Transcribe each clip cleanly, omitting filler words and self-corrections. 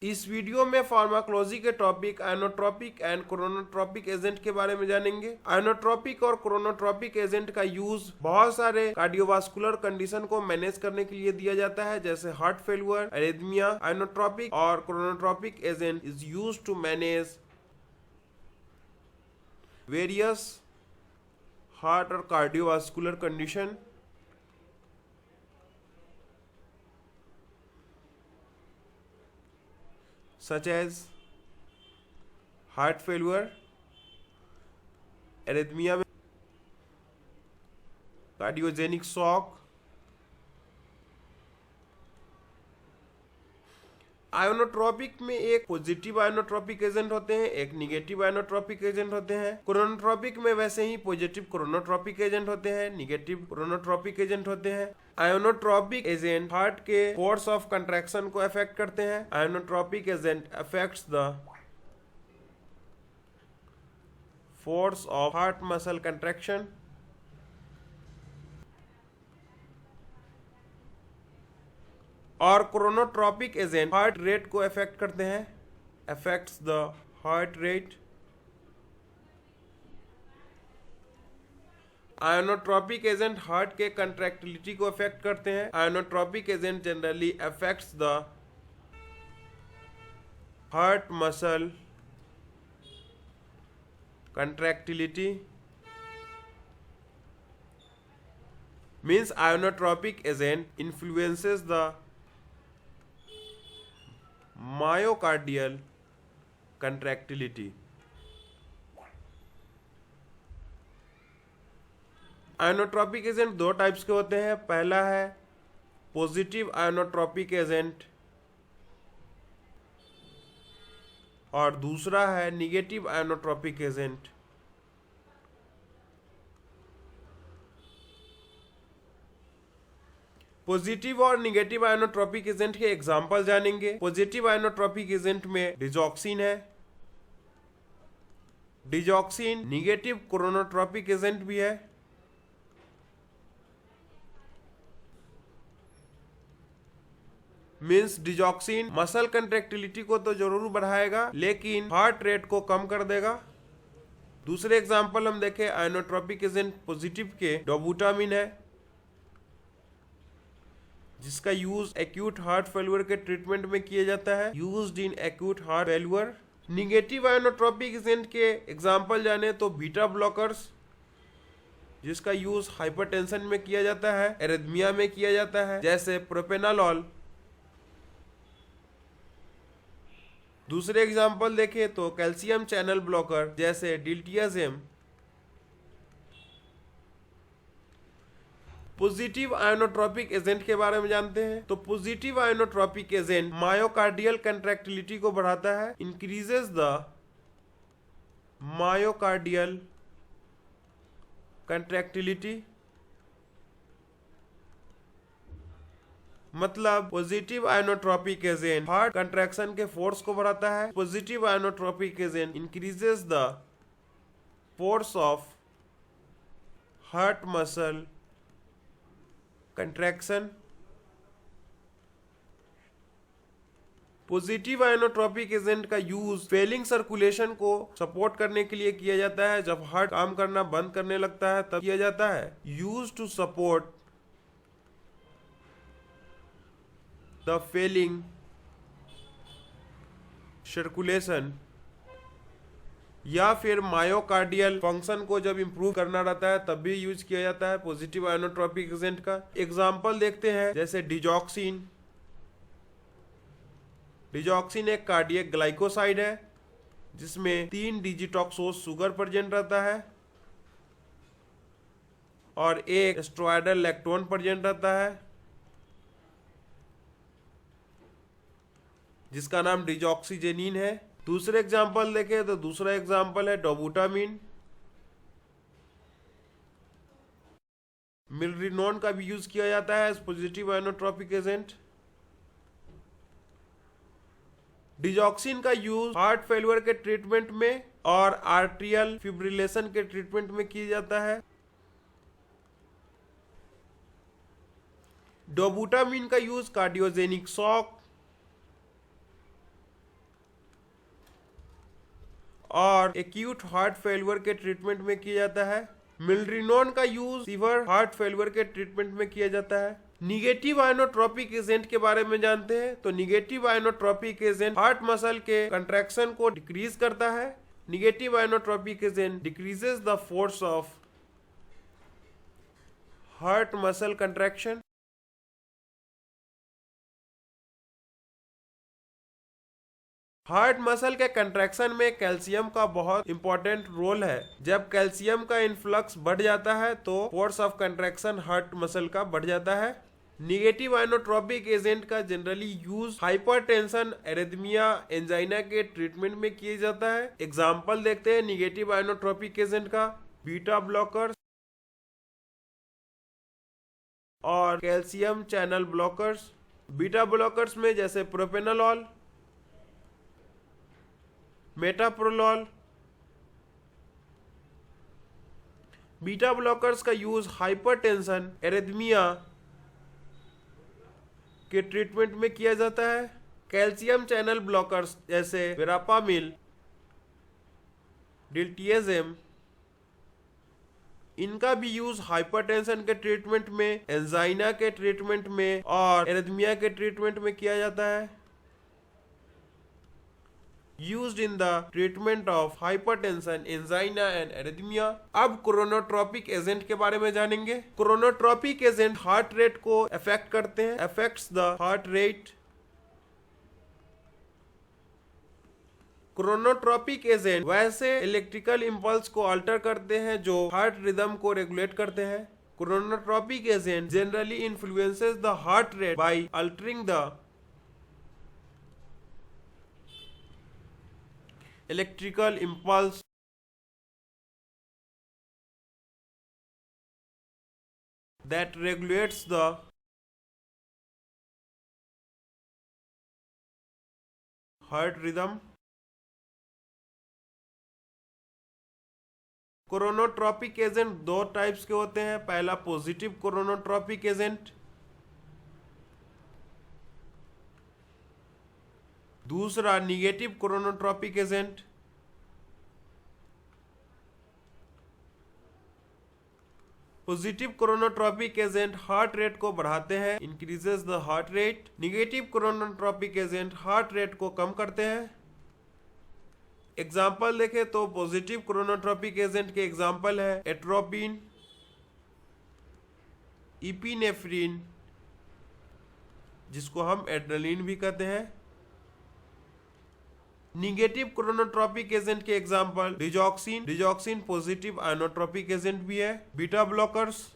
इस वीडियो में फार्माकोलॉजी के topic inotropic and chronotropic agent के बारे में जानेंगे। आइनोट्रोपिक और क्रोनोट्रोपिक एजेंट का यूज बहुत सारे कार्डियोवास्कुलर कंडीशन को मैनेज करने के लिए दिया जाता है, जैसे हार्ट फेल्यूर, अरेथमिया। आइनोट्रोपिक और chronotropic agent is used to manage various heart और cardiovascular condition such as heart failure, arrhythmia, cardiogenic shock। Inotropic में एक पॉजिटिव आयोनोट्रोपिक एजेंट होते हैं, एक निगेटिव आयोनोट्रोपिक एजेंट होते हैं। क्रोनोट्रोपिक में वैसे ही पॉजिटिव क्रोनोट्रोपिक एजेंट होते हैं, निगेटिव क्रोनोट्रोपिक एजेंट होते हैं। आयोनोट्रोपिक एजेंट हार्ट के फोर्स ऑफ कंट्रैक्शन को अफेक्ट करते हैं। Inotropic agent affects the force of heart muscle contraction. और क्रोनोट्रोपिक एजेंट हार्ट रेट को अफेक्ट करते हैं, affects the heart rate. Inotropic agent heart के कंट्रैक्टिलिटी को अफेक्ट करते हैं। Inotropic agent generally affects the heart muscle contractility. Means inotropic agent influences the myocardial contractility. Inotropic agent दो types के होते हैं। पहला है पॉजिटिव आयोनोट्रोपिक एजेंट और दूसरा है निगेटिव आयोनोट्रोपिक एजेंट। पॉजिटिव और निगेटिव आयोनोट्रोपिक एजेंट के एग्जांपल जानेंगे। पॉजिटिव आयोनोट्रोपिक एजेंट में डिजॉक्सिन है। डिजॉक्सिन निगेटिव क्रोनोट्रोपिक एजेंट भी है। मीन्स डिजॉक्सिन मसल कंट्रैक्टिलिटी को तो जरूर बढ़ाएगा, लेकिन हार्ट रेट को कम कर देगा। दूसरे एग्जांपल हम देखें आयोनोट्रोपिक एजेंट पॉजिटिव के, डोबूटामिन है, जिसका यूज एक्यूट हार्ट फेल्यूर के ट्रीटमेंट में किया जाता है, used in acute heart failure. Negative inotropic agent के एग्जांपल जाने तो बीटा ब्लॉकर्स, जिसका यूज हाइपरटेंशन में किया जाता है, एरिथमिया में किया जाता है, जैसे प्रोपेनालॉल। दूसरे एग्जांपल देखें तो कैल्शियम चैनल ब्लॉकर, जैसे डिल्टियाजेम। पॉजिटिव आयोनोट्रोपिक एजेंट के बारे में जानते हैं तो positive inotropic agent myocardial contractility को बढ़ाता है, इंक्रीजेस द मायोकार्डियल कंट्रैक्टिलिटी। मतलब positive inotropic agent heart contraction के फोर्स को बढ़ाता है। Positive inotropic agent increases the force of heart muscle contraction. Positive inotropic agent का यूज फेलिंग सर्कुलेशन को सपोर्ट करने के लिए किया जाता है। जब हार्ट काम करना बंद करने लगता है तब किया जाता है। Use to support the failing circulation, या फिर मायोकार्डियल फंक्शन को जब इंप्रूव करना रहता है तब भी यूज किया जाता है पॉजिटिव आयोनोट्रोपिक एजेंट का। एग्जांपल देखते हैं, जैसे डिजॉक्सिन। डिजॉक्सिन एक कार्डियक ग्लाइकोसाइड है, जिसमें 3 डिजिटॉक्सोज शुगर प्रेजेंट रहता है और एक स्टेरॉयडल लैक्टोन प्रेजेंट रहता है, जिसका नाम डिजॉक्सीजेनिन है। दूसरे एग्जांपल देखें तो दूसरा एग्जांपल है डोबूटामिन। मिलरिनोन का भी यूज किया जाता है as positive inotropic agent. Digoxin का यूज हार्ट फेल्यूर के ट्रीटमेंट में और आर्ट्रियल फिब्रिलेशन के ट्रीटमेंट में किया जाता है। डोबूटामिन का यूज कार्डियोजेनिक शॉक, और एक्यूट हार्ट फेलियर के ट्रीटमेंट में किया जाता है। मिल्ड्रिनोन का यूज सीवर हार्ट फेलियर के ट्रीटमेंट में किया जाता है। निगेटिव आयनोट्रोपिक एजेंट के बारे में जानते हैं। तो negative inotropic agent heart muscle के कंट्रैक्शन को डिक्रीज करता है। Negative inotropic agent decreases the force of heart muscle contraction. Heart muscle के कंट्रैक्शन में कैल्शियम का बहुत इंपॉर्टेंट रोल है। जब कैल्शियम का इन्फ्लक्स बढ़ जाता है तो force of contraction heart muscle का बढ़ जाता है। निगेटिव आयनोट्रोपिक एजेंट का generally use hypertension, arrhythmia, angina के ट्रीटमेंट में किया जाता है। एग्जाम्पल देखते हैं निगेटिव आयनोट्रोपिक एजेंट का। बीटा ब्लॉकर्स और calcium channel blockers. Beta blockers में जैसे प्रोपेनोलॉल, मेटाप्रोलॉल। बीटा ब्लॉकर्स का यूज हाइपरटेंशन, एरिथमिया के ट्रीटमेंट में किया जाता है। कैल्शियम चैनल ब्लॉकर्स जैसे वेरापामिल, डिल्टिएजेम, इनका भी यूज हाइपरटेंशन के ट्रीटमेंट में, एंजाइना के ट्रीटमेंट में और एरिथमिया के ट्रीटमेंट में किया जाता है। Used in the treatment of hypertension, angina and arrhythmia। अब क्रोनोट्रोपिक एजेंट के बारे में जानेंगे। क्रोनोट्रोपिक एजेंट हार्ट रेट को अफेक्ट करते हैं, affects the heart rate. Chronotropic agent वैसे इलेक्ट्रिकल इम्पल्स को अल्टर करते हैं जो हार्ट रिदम को रेगुलेट करते हैं। Chronotropic agent generally influences the heart rate by altering the electrical impulse that regulates the heart rhythm। Chronotropic agent दो types के होते हैं। पहला पॉजिटिव क्रोनोट्रोपिक एजेंट, दूसरा negative chronotropic agent. Positive chronotropic agent heart rate को बढ़ाते हैं, increases the heart rate. Negative chronotropic agent heart rate को कम करते हैं। एग्जाम्पल देखें तो पॉजिटिव क्रोनोट्रोपिक एजेंट के एग्जाम्पल है एट्रोपिन, इपिनेफ्रिन, जिसको हम एड्रेनालिन भी कहते हैं। निगेटिव क्रोनोट्रोपिक एजेंट के example digoxin, digoxin positive inotropic agent भी है। Beta blockers,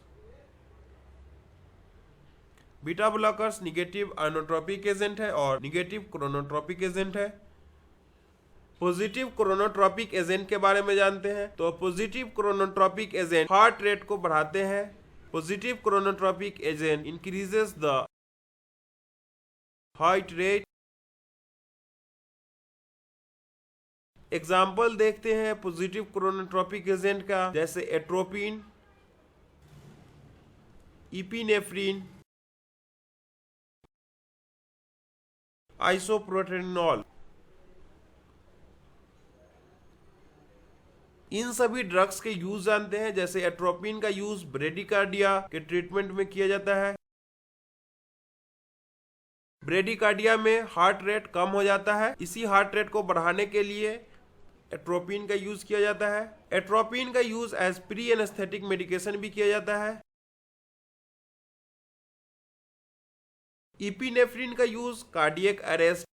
beta blockers negative inotropic agent है और निगेटिव क्रोनोट्रोपिक एजेंट है। पॉजिटिव क्रोनोट्रोपिक एजेंट के बारे में जानते हैं। तो positive chronotropic agent heart rate को बढ़ाते हैं। Positive chronotropic agent increases the heart rate. Example देखते हैं पॉजिटिव क्रोनोट्रोपिक एजेंट का, जैसे एट्रोपिन, इपिनेफ्रिन, आइसोप्रोटेनॉल। इन सभी ड्रग्स के यूज जानते हैं। जैसे एट्रोपिन का यूज ब्रेडिकार्डिया के ट्रीटमेंट में किया जाता है। ब्रेडिकार्डिया में हार्ट रेट कम हो जाता है, इसी हार्ट रेट को बढ़ाने के लिए एट्रोपिन का यूज किया जाता है। एट्रोपिन का use as pre anaesthetic medication भी किया जाता है। इपिनेफ्रिन का यूज कार्डियक अरेस्ट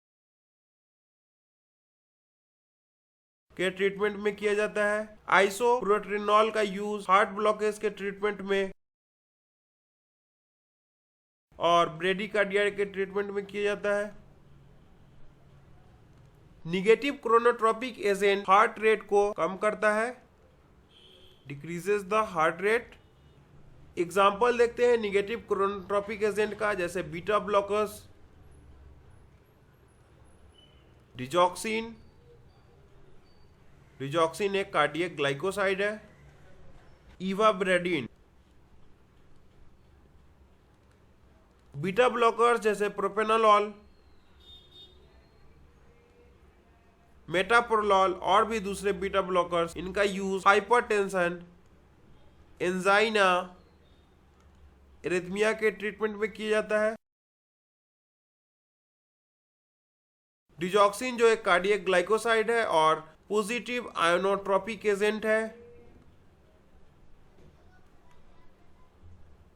के ट्रीटमेंट में किया जाता है। आइसोप्रोटेनॉल का यूज हार्ट ब्लॉकेज के ट्रीटमेंट में और ब्रेडिकार्डिया के ट्रीटमेंट में किया जाता है। Negative chronotropic agent heart rate को कम करता है, decreases the heart rate. Example देखते हैं निगेटिव क्रोनोट्रोपिक एजेंट का, जैसे बीटा ब्लॉकर्स, डिजॉक्सिन, डिजॉक्सिन एक कार्डियक ग्लाइकोसाइड है। इवाब्रेडिन। बीटा ब्लॉकर्स जैसे प्रोपेनोलॉल, मेटाप्रोलॉल और भी दूसरे बीटा ब्लॉकर्स, इनका यूज हाइपरटेंशन, एंजाइना, एरिथमिया के ट्रीटमेंट में किया जाता है। डिजॉक्सिन जो एक कार्डियक ग्लाइकोसाइड है और पॉजिटिव आयोनोट्रोपिक एजेंट है।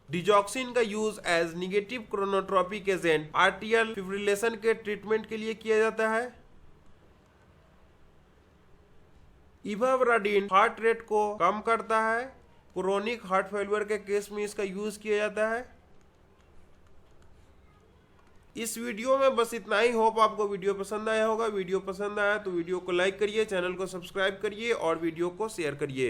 डिजॉक्सिन का use as negative chronotropic agent atrial fibrillation के ट्रीटमेंट के लिए किया जाता है। इवावराडिन हार्ट रेट को कम करता है। क्रोनिक हार्ट फेलियर के केस में इसका यूज किया जाता है। इस वीडियो में बस इतना ही। होप आपको वीडियो पसंद आया होगा। वीडियो पसंद आया तो वीडियो को लाइक करिए, चैनल को सब्सक्राइब करिए और वीडियो को शेयर करिए।